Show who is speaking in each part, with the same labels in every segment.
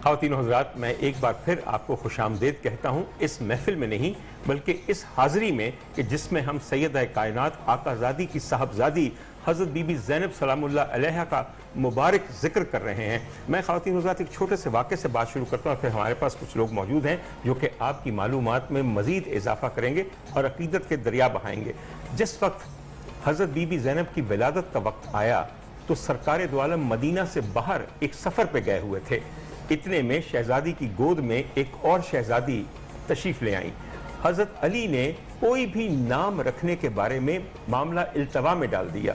Speaker 1: خواتین و حضرات، میں ایک بار پھر آپ کو خوش آمدید کہتا ہوں، اس محفل میں نہیں بلکہ اس حاضری میں کہ جس میں ہم سیدہ کائنات آقا زادی کی صاحبزادی حضرت بی بی زینب سلام اللہ علیہا کا مبارک ذکر کر رہے ہیں۔ میں خواتین و حضرات ایک چھوٹے سے واقعے سے بات شروع کرتا ہوں، پھر ہمارے پاس کچھ لوگ موجود ہیں جو کہ آپ کی معلومات میں مزید اضافہ کریں گے اور عقیدت کے دریا بہائیں گے۔ جس وقت حضرت بی بی زینب کی ولادت کا وقت آیا تو سرکار دو عالم مدینہ سے باہر ایک سفر پہ گئے ہوئے تھے۔ اتنے میں شہزادی کی گود میں ایک اور شہزادی تشریف لے آئیں۔ حضرت علی نے کوئی بھی نام رکھنے کے بارے میں معاملہ التوا میں ڈال دیا۔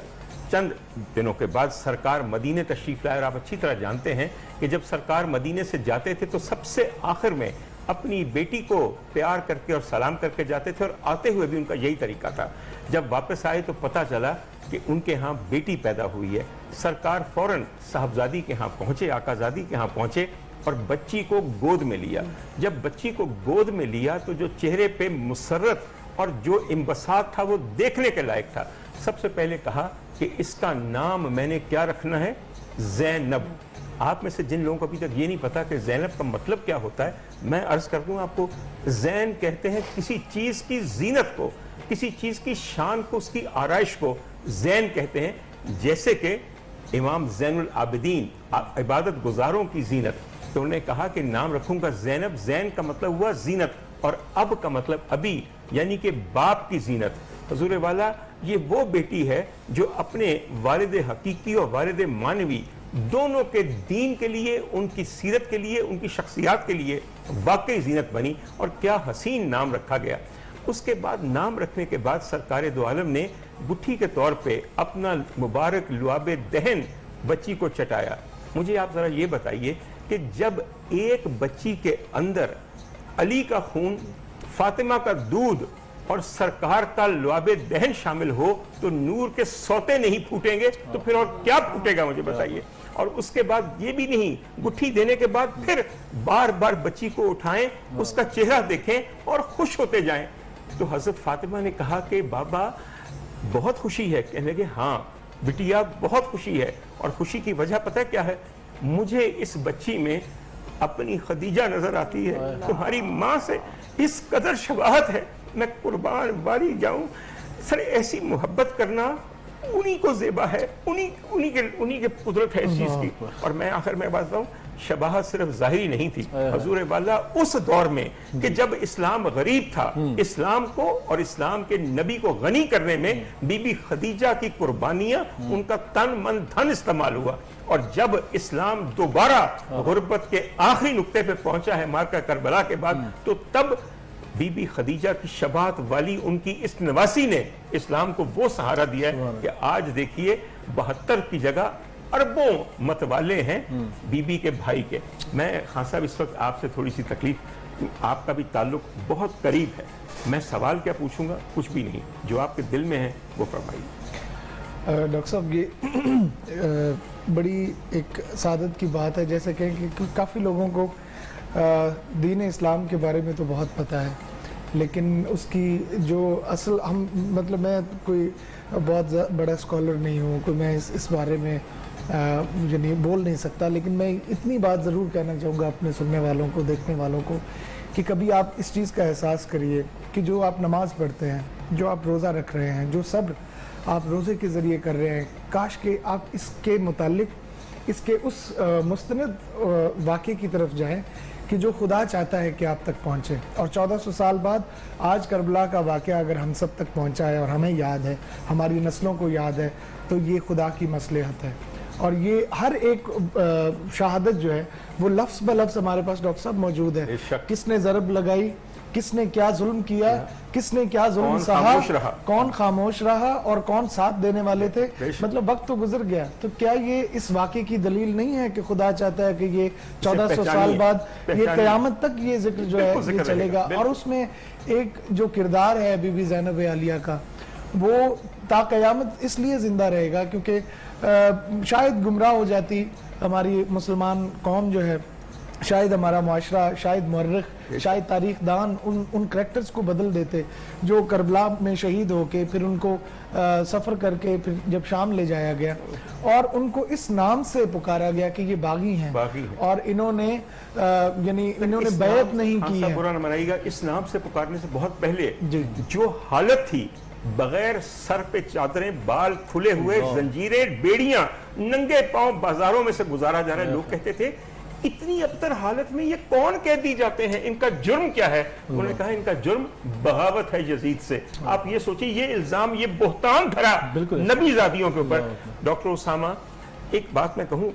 Speaker 1: چند دنوں کے بعد سرکار مدینے تشریف لائے، اور آپ اچھی طرح جانتے ہیں کہ جب سرکار مدینے سے جاتے تھے تو سب سے آخر میں اپنی بیٹی کو پیار کر کے اور سلام کر کے جاتے تھے، اور آتے ہوئے بھی ان کا یہی طریقہ تھا۔ جب واپس آئے تو پتہ چلا کہ ان کے ہاں بیٹی پیدا ہوئی ہے۔ سرکار فوراً صاحبزادی کے ہاں پہنچے، آقا زادی کے ہاں پہنچے اور بچی کو گود میں لیا۔ جب بچی کو گود میں لیا تو جو چہرے پہ مسرت اور جو انبساط تھا وہ دیکھنے کے لائق تھا۔ سب سے پہلے کہا کہ اس کا نام میں نے کیا رکھنا ہے؟ زینب۔ آپ میں سے جن لوگوں کو ابھی تک یہ نہیں پتا کہ زینب کا مطلب کیا ہوتا ہے، میں عرض کر دوں آپ کو، زین کہتے ہیں کسی چیز کی زینت کو، کسی چیز کی شان کو، اس کی آرائش کو زین کہتے ہیں۔ جیسے کہ امام زین العابدین، عبادت گزاروں کی زینت، تو انہوں نے کہا کہ نام رکھوں گا زینب۔ زین کا مطلب ہوا زینت، اور اب کا مطلب ابی، یعنی کہ باپ کی زینت۔ حضور والا یہ وہ بیٹی ہے جو اپنے والد حقیقی اور والد معنوی دونوں کے دین کے لیے، ان کی سیرت کے لیے، ان کی شخصیات کے لیے واقعی زینت بنی، اور کیا حسین نام رکھا گیا۔ اس کے بعد نام رکھنے کے بعد سرکار دو عالم نے گٹھی کے طور پہ اپنا مبارک لعاب دہن بچی کو چٹایا۔ مجھے آپ ذرا یہ بتائیے کہ جب ایک بچی کے اندر علی کا خون، فاطمہ کا دودھ اور سرکار کا لعاب دہن شامل ہو تو نور کے سوتے نہیں پھوٹیں گے تو پھر اور کیا پھوٹے گا؟ مجھے بتائیے۔ اور اس کے بعد یہ بھی نہیں، گٹھی دینے کے بعد پھر بار بار بچی کو اٹھائیں، اس کا چہرہ دیکھیں اور خوش ہوتے جائیں۔ تو حضرت فاطمہ نے کہا کہ بابا بہت خوشی ہے۔ کہنے لگے ہاں بٹیا بہت خوشی ہے، اور خوشی کی وجہ پتہ کیا ہے؟ مجھے اس بچی میں اپنی خدیجہ نظر آتی ہے، تمہاری ماں سے اس قدر شباہت ہے، میں قربان باری جاؤں۔ سر ایسی محبت کرنا انہی کو زیبا ہے، انہی کے قدرت ہے اس چیز کی۔ اور میں آخر میں بات بتاؤں، شباہت صرف ظاہری نہیں تھی۔ حضور والا اس دور میں کہ جب اسلام غریب تھا، اسلام کو اور اسلام کے نبی کو غنی کرنے میں بی بی خدیجہ کی قربانیاں، ان کا تن من دھن استعمال ہوا، اور جب اسلام دوبارہ غربت کے آخری نقطے پہ پہنچا ہے مارکہ کربلا کے بعد، تو تب بی بی خدیجہ کی شباہت والی ان کی اس نواسی نے اسلام کو وہ سہارا دیا ہے کہ آج دیکھیے 72 کی جگہ اربوں متوالے ہیں بی بی کے بھائی کے۔ میں خان صاحب اس وقت آپ سے تھوڑی سی تکلیف، آپ کا بھی تعلق بہت قریب ہے، میں سوال کیا پوچھوں گا؟ کچھ بھی نہیں، جو آپ کے دل میں ہے وہ فرمائیے۔
Speaker 2: ڈاکٹر صاحب یہ بڑی ایک سعادت کی بات ہے، جیسے کہ کافی لوگوں کو دین اسلام کے بارے میں تو بہت پتہ ہے، لیکن اس کی جو اصل ہم مطلب میں کوئی بہت بڑا اسکالر نہیں ہوں، کوئی میں اس بارے میں مجھے نہیں بول نہیں سکتا، لیکن میں اتنی بات ضرور کہنا چاہوں گا اپنے سننے والوں کو، دیکھنے والوں کو، کہ کبھی آپ اس چیز کا احساس کریے کہ جو آپ نماز پڑھتے ہیں، جو آپ روزہ رکھ رہے ہیں، جو صبر آپ روزے کے ذریعے کر رہے ہیں، کاش کہ آپ اس کے متعلق اس کے اس مستند واقعے کی طرف جائیں کہ جو خدا چاہتا ہے کہ آپ تک پہنچے۔ اور 1400 سال بعد آج کربلا کا واقعہ اگر ہم سب تک پہنچا ہے اور ہمیں یاد ہے، ہماری نسلوں کو یاد ہے، تو یہ خدا کی مصلحت ہے۔ اور یہ ہر ایک شہادت جو ہے وہ لفظ بلفظ ہمارے پاس ڈاکٹر صاحب موجود ہے۔ کس نے ضرب لگائی، کس نے کیا ظلم کیا، کس نے کیا ظلم سہا، کون خاموش رہا اور کون ساتھ دینے والے تھے۔ مطلب وقت تو گزر گیا، تو کیا یہ اس واقعے کی دلیل نہیں ہے کہ خدا چاہتا ہے کہ یہ 1400 سال بعد یہ قیامت تک یہ ذکر جو ہے یہ چلے گا؟ اور اس میں ایک جو کردار ہے بی بی زینب عالیہ کا، وہ تا قیامت اس لیے زندہ رہے گا کیونکہ شاید گمراہ ہو جاتی ہماری مسلمان قوم جو ہے، شاید ہمارا معاشرہ، شاید مورخ، شاید تاریخ دان ان کریکٹرز کو بدل دیتے جو کربلا میں شہید ہو کے پھر ان کو سفر کر کے پھر جب شام لے جایا گیا اور ان کو اس نام سے پکارا گیا کہ یہ باغی ہیں اور انہوں نے یعنی انہوں نے بیعت نہیں کی ہے.
Speaker 1: برا نہ منائیے گا، اس نام سے پکارنے سے بہت پہلے جو حالت تھی، بغیر سر پہ چادریں، بال کھلے ہوئے، زنجیریں، بیڑیاں، ننگے پاؤں بازاروں میں سے گزارا جا رہا ہے. لوگ کہتے تھے اتنی ابتر حالت میں یہ کون قیدی جاتے ہیں، ان کا جرم کیا ہے؟ انہوں نے کہا ان کا جرم بغاوت ہے یزید سے. آپ یہ سوچیں، یہ الزام، یہ بہتان دھرا نبی زادیوں کے اوپر. ڈاکٹر اسامہ، ایک بات میں کہوں،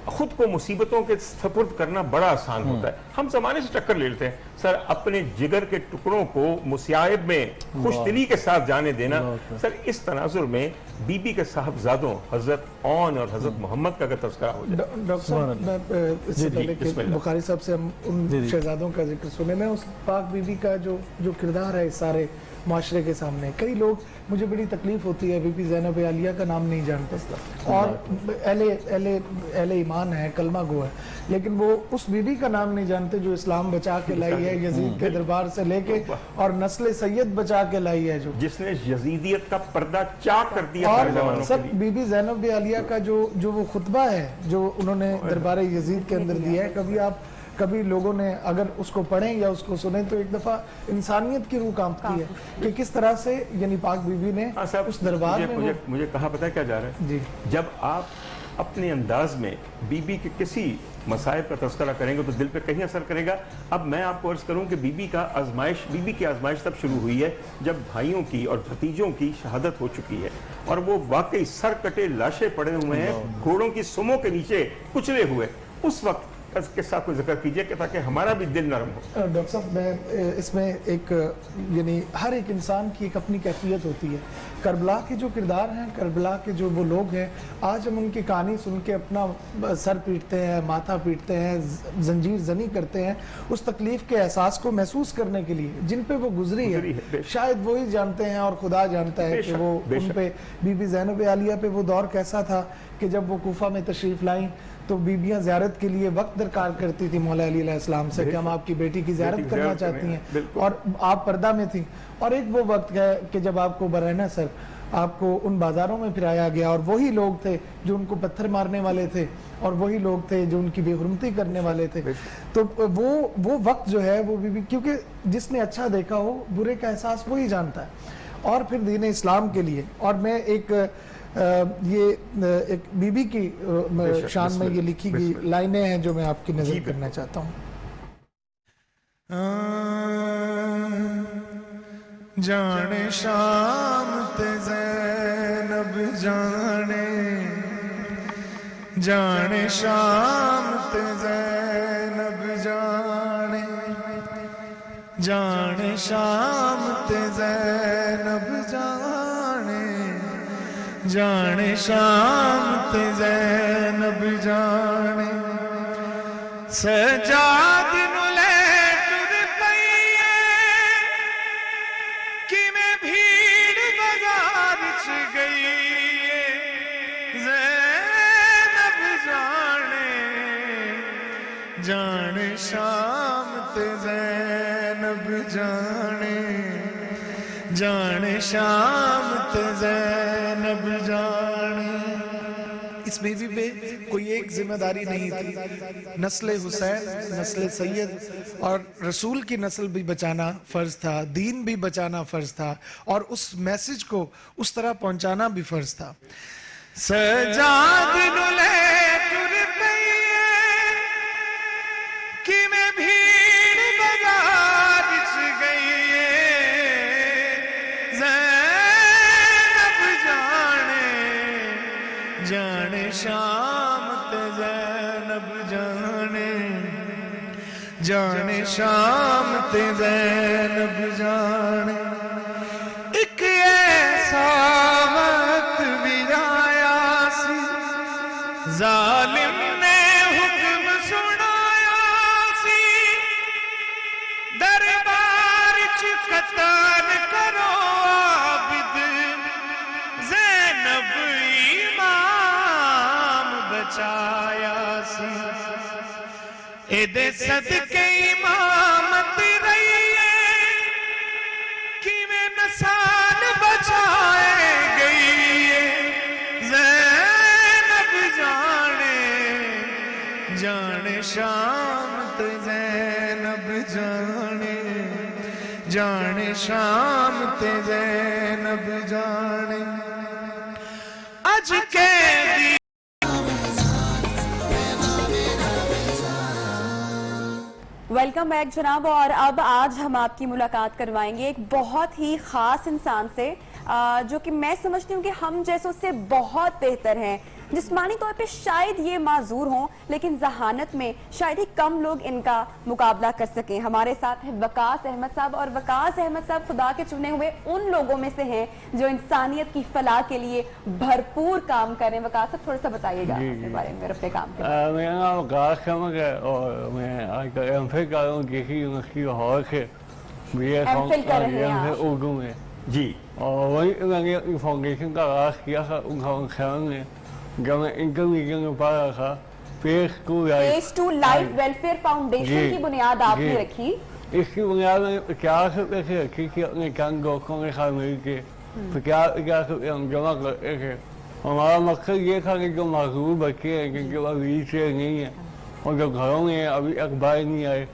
Speaker 1: خود کو مصیبتوں کے سپرد کرنا بڑا آسان ہوتا ہے. ہم زمانے سے ٹکر لے لیتے ہیں. سر، اپنے جگر کے ٹکڑوں کو مصائب میں خوش دلی کے ساتھ جانے دینا. سر، اس تناظر میں بی بی کے صاحبزادوں حضرت اون اور حضرت محمد کا اگر تذکرہ ہو جائے.
Speaker 2: ڈاکٹر صاحب، میں اس سے پہلے کہ بخاری صاحب سے ہم ان شہزادوں کا ذکر سنے، میں اس پاک بی بی کا جو کردار ہے اس سارے معاشرے کے سامنے، کئی لوگ، مجھے بڑی تکلیف ہوتی ہے، بی بی زینب عالیہ کا نام نہیں جانتے اور اہل ایمان ہے، کلمہ گو ہے، لیکن وہ اس بی بی کا نام نہیں جانتے جو اسلام بچا کے لائی ہے یزید کے دربار سے لے کے اور نسل سید بچا کے لائی ہے، جو جس نے
Speaker 1: یزیدیت کا پردہ چاک کر دیا.
Speaker 2: اور سب بی بی زینب عالیہ کا جو وہ خطبہ ہے جو انہوں نے دربار یزید کے اندر دیا ہے، کبھی لوگوں نے اگر اس کو پڑھیں یا اس کو سنیں تو ایک دفعہ انسانیت کی روح کانپتی ہے کہ کس طرح سے یعنی پاک بی بی نے اس دربار میں.
Speaker 1: مجھے کہا پتہ کیا جا رہا ہے؟
Speaker 2: جی،
Speaker 1: جب آپ اپنے انداز میں بی بی کے کسی مصائب کا تذکرہ کریں گے تو دل پہ کہیں اثر کرے گا. اب میں آپ کو عرض کروں کہ بی بی کی آزمائش تب شروع ہوئی ہے جب بھائیوں کی اور بھتیجوں کی شہادت ہو چکی ہے اور وہ واقعی سر کٹے لاشیں پڑے ہوئے ہیں، گھوڑوں کی سموں کے نیچے کچلے ہوئے. اس وقت کے ساتھ کوئی ذکر کیجئے کہ تاکہ ہمارا بھی دل نرم ہو.
Speaker 2: ڈاکٹر صاحب، میں اس میں ایک یعنی ہر ایک انسان کی ایک اپنی کیفیت ہوتی ہے. کربلا کے جو کردار ہیں، کربلا کے جو وہ لوگ ہیں، آج ہم ان کی کہانی سن کے اپنا سر پیٹتے ہیں، ماتھا پیٹتے ہیں، زنجیر زنی کرتے ہیں اس تکلیف کے احساس کو محسوس کرنے کے لیے جن پہ وہ گزری ہے. شاید وہی جانتے ہیں اور خدا جانتا ہے کہ وہ ان پہ، بی بی زینب عالیہ پہ وہ دور کیسا تھا کہ جب وہ کوفہ میں تشریف لائیں تو بیبیاں زیارت کے لیے وقت درکار کرتی تھی مولا علی علیہ السلام سے کہ ہم آپ کی بیٹی کی زیارت کرنا چاہتی ہیں، اور آپ پردہ میں تھی. اور ایک وہ وقت ہے کہ جب آپ کو برہنہ سر آپ کو ان بازاروں میں پھرایا گیا اور وہی لوگ تھے جو ان کو پتھر مارنے والے تھے اور وہی لوگ تھے جو ان کی بے حرمتی کرنے والے تھے. تو وہ وقت جو ہے وہ بھی، کیونکہ جس نے اچھا دیکھا ہو برے کا احساس وہی جانتا ہے. اور پھر دین اسلام کے لیے، اور میں ایک بی بی کی شان میں یہ لکھی گئی لائنیں ہیں جو میں آپ کی نظر کرنا چاہتا ہوں. جانے شام تے زینب جانے، جانے شام تے زینب جانے، جانے شام تے زینب جانے، جانے شام تے زینب جانے. سجاد نو لے ٹر پئیے کیویں بھیڑ بازار چ گئی زینب جانے، جانے شام تے زینب جانے، جانے شام تے زینب جانے. اس بیوی پہ کوئی ایک ذمہ داری نہیں تھی. نسل حسین، نسل سید اور رسول کی نسل بھی بچانا فرض تھا، دین بھی بچانا فرض تھا، اور اس میسج کو اس طرح پہنچانا بھی فرض تھا. سجاد نو لے ٹر پئیے کیویں بھیڑ بازار چ گئی زینب جانے، جانے شام تے زینب جانے، جانے شام تے زینب جانے. ایک ایسا وقت بھی آیا سی ظالم نے حکم سنایا سی، دربار چ قتل کرو عابد زینب امام بچایا سی.
Speaker 3: ایدے صدقے امامت رہیے کیویں نسان بچائے گئی زینب جانے شام تے زینب جانے شام تے زینب جانے اج کے دی
Speaker 4: ویلکم بیک جناب. اور اب آج ہم آپ کی ملاقات کروائیں گے ایک بہت ہی خاص انسان سے جو کہ میں سمجھتی ہوں کہ ہم جیسوں سے بہت بہتر ہیں. جسمانی طور پہ شاید یہ معذور ہوں لیکن ذہانت میں شاید ہی کم لوگ ان کا مقابلہ کر سکیں. ہمارے ساتھ ہیں وقاص احمد صاحب، اور وقاص احمد صاحب خدا کے چنے ہوئے ان لوگوں میں سے ہیں جو انسانیت کی فلاح کے لیے بھرپور کام کریں. وقاص صاحب تھوڑا سا بتائیے گا اپنے بارے میں، اپنے کام کے بارے میں.
Speaker 5: میرا نام وقاص احمد ہے اور میں آج کل ایم فل کر رہا ہوں کسی یونیورسٹی لاہور سے.
Speaker 4: ایم فل کر رہے ہیں
Speaker 5: اردو میں
Speaker 1: جی.
Speaker 5: اور وہی میں نے فاؤنڈیشن کا آغاز کیا تھا 1997 میں جب میں انٹرمیڈیٹ میں پڑھ رہا تھا. پیس ٹو
Speaker 4: لائف ویلفیئر فاؤنڈیشن کی بنیاد آپ نے رکھی.
Speaker 5: اس کی بنیاد میں 50 روپے سے رکھی تھی اپنے چند دوستوں کے ساتھ مل کے. 50 روپے ہم جمع کرتے تھے. ہمارا مقصد یہ تھا کہ جو معذور بچے ہیں جن کے پاس ویل چیئر نہیں ہے اور جو گھروں میں ابھی اخبار نہیں آئے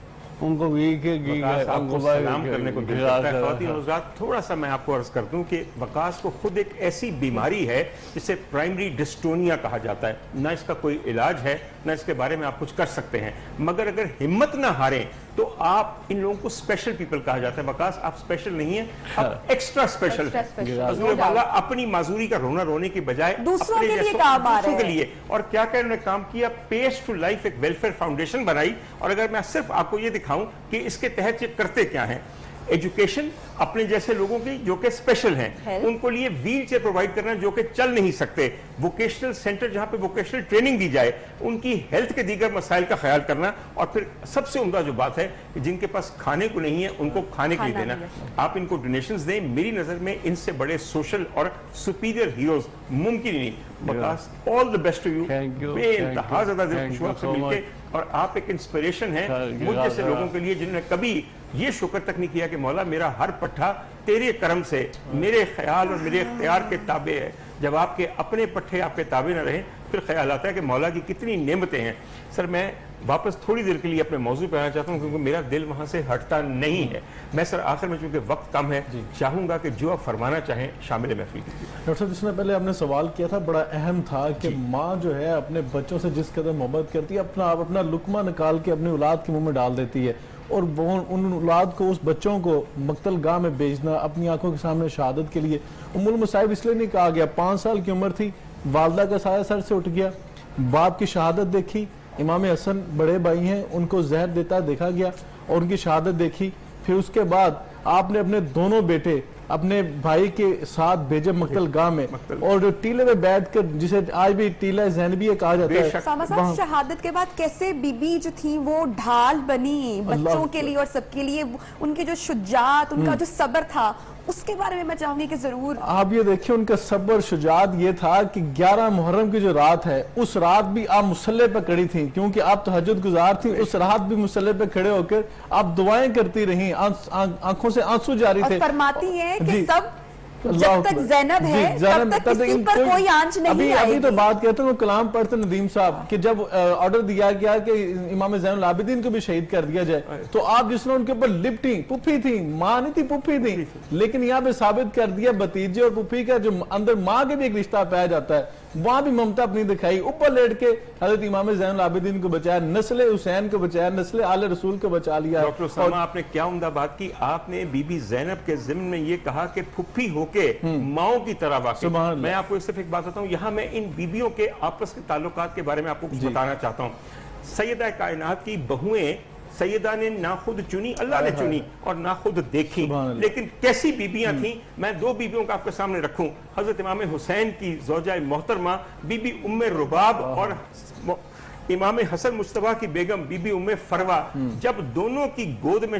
Speaker 5: ان کو ویل چیئر دی گئے.
Speaker 1: آپ کو سلام کرنے کو دل کرتا ہے. خواتین و حضرات، تھوڑا سا میں آپ کو عرض کر دوں کہ وقاص کو خود ایک ایسی بیماری ہے جسے پرائمری ڈسٹونیا کہا جاتا ہے. نہ اس کا کوئی علاج ہے نہ اس کے بارے میں آپ کچھ کر سکتے ہیں، مگر اگر ہمت نہ ہاریں تو آپ ان لوگوں کو اسپیشل پیپل کہا جاتا ہے. وقاص آپ اسپیشل نہیں ہیں، آپ ایکسٹرا اسپیشل ہیں. حضور والا اپنی معذوری کا رونا رونے کی بجائے
Speaker 4: دوسروں کے لیے کام آ رہے ہیں.
Speaker 1: اور کیا کہ انہوں نے کام کیا، پیس ٹو لائف ایک ویلفیئر فاؤنڈیشن بنائی. اور اگر میں صرف آپ کو یہ دکھاؤں کہ اس کے تحت یہ کرتے کیا ہیں، ایجوکیشن اپنے جیسے لوگوں کی جو کہ اسپیشل ہیں ان کو لیے ویل چیئر پرووائڈ کرنا جو کہ چل نہیں سکتے، ووکیشنل سینٹر جہاں پہ ووکیشنل ٹریننگ دی جائے، ان کی ہیلتھ کے دیگر مسائل کا خیال کرنا، اور پھر سب سے عمدہ جو بات ہے کہ جن کے پاس کھانے کو نہیں ہے ان کو کھانے کے لیے دینا. آپ ان کو ڈونیشنز دیں. میری نظر میں ان سے بڑے سوشل اور سپیریئر ہیروز ممکن ہی نہیں. Because all the best to you. بے انتہا زیادہ دل خوش ہوا آپ سے مل کے، اور آپ ایک انسپریشن ہیں مجھ جیسے لوگوں کے لیے جنہوں نے کبھی یہ شکر تک نہیں کیا کہ مولا میرا ہر پٹھا تیرے کرم سے میرے خیال اور میرے اختیار کے تابع ہے. جب آپ کے اپنے پٹھے آپ کے تابع نہ رہیں پھر خیال آتا ہے کہ مولا کی کتنی نعمتیں ہیں. سر میں واپس تھوڑی دیر کے لیے اپنے موضوع پہ آنا چاہتا ہوں کیونکہ میرا دل وہاں سے ہٹتا نہیں ہے. میں سر آخر میں چونکہ وقت کم ہے چاہوں گا کہ جو آپ فرمانا چاہیں شامل محفل کیجیے.
Speaker 6: ڈاکٹر صاحب جس میں پہلے آپ نے سوال کیا تھا بڑا اہم تھا کہ ماں جو ہے اپنے بچوں سے جس قدر محبت کرتی ہے اپنا لقمہ نکال کے اپنی اولاد کے منہ میں ڈال دیتی ہے، اور وہ ان اولاد کو اس بچوں کو مقتل گاہ میں بھیجنا اپنی آنکھوں کے سامنے شہادت کے لیے. ام المصائب اس لیے نہیں کہا گیا، 5 سال کی عمر تھی، والدہ کا سایہ سر سے اٹھ گیا، باپ کی شہادت دیکھی. امام حسن بڑے بھائی ہیں، ان کو زہر دیتا دیکھا گیا اور ان کی شہادت دیکھی. پھر اس کے بعد آپ نے اپنے دونوں بیٹے اپنے بھائی کے ساتھ بھیجے مقتل گاہ میں، اور ٹیلے میں بیٹھ کر جسے آج بھی ٹیلہ زینبیہ کہا جاتا ہے.
Speaker 4: سامہ صاحب شہادت کے بعد کیسے بی بی جو تھی وہ ڈھال بنی بچوں کے لیے اور سب کے لیے، ان کی جو شجاعت، ان کا جو صبر تھا، اس کے بارے میں چاہوں گی کہ ضرور
Speaker 6: آپ یہ دیکھیں. ان کا صبر شجاعت یہ تھا کہ 11 محرم کی جو رات ہے اس رات بھی آپ مصلی پہ کھڑی تھیں کیونکہ آپ تہجد گزار تھیں. اس رات بھی مصلی پہ کھڑے ہو کر آپ دعائیں کرتی رہیں، آنکھوں سے آنسو جاری تھے.
Speaker 4: اور فرماتی ہیں کہ سب جب تک زینب ہے تب تک کسی پر کوئی آنچ نہیں آئے گی.
Speaker 6: ابھی تو بات کہتے ہیں وہ کلام پڑھتے ندیم صاحب کہ جب آرڈر دیا گیا کہ امام زین العابدین کو بھی شہید کر دیا جائے تو آپ جس نے ان کے اوپر لپٹی، پھپھی تھی، ماں نہیں تھی پھپھی تھی، لیکن یہاں پہ ثابت کر دیا بتیجے اور پھپھی کا جو اندر ماں کے بھی ایک رشتہ پایا جاتا ہے، وہاں بھی ممتا اپنی دکھائی. اوپر لیٹ کے حضرت امام زین العابدین کو بچایا، نسل حسین کو بچایا، نسل آل رسول کو بچا لیا.
Speaker 1: ڈاکٹر اسامہ آپ نے کیا عمدہ بات کی. آپ نے بی بی زینب کے ضمن میں یہ کہا کہ پھپھی ہو کے ماؤں کی طرح واقع. میں آپ کو صرف ایک بات بتاؤں، یہاں میں ان بیبیوں کے آپس کے تعلقات کے بارے میں آپ کو کچھ بتانا چاہتا ہوں. سیدہ کائنات کی بہویں سیدہ نے نہ خود چنی، اللہ نے چنی، اور نہ خود دیکھی. لیکن کیسی بیبیاں تھیں. میں 2 بیبیوں کا آپ کے سامنے رکھوں. حضرت امام حسین کی زوجہ محترمہ بی بی ام رباب اور امام حسن مصطفیٰ کی بیگم بی بی ام فروہ، جب دونوں کی گود میں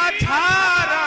Speaker 3: 18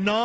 Speaker 3: 9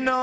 Speaker 3: 9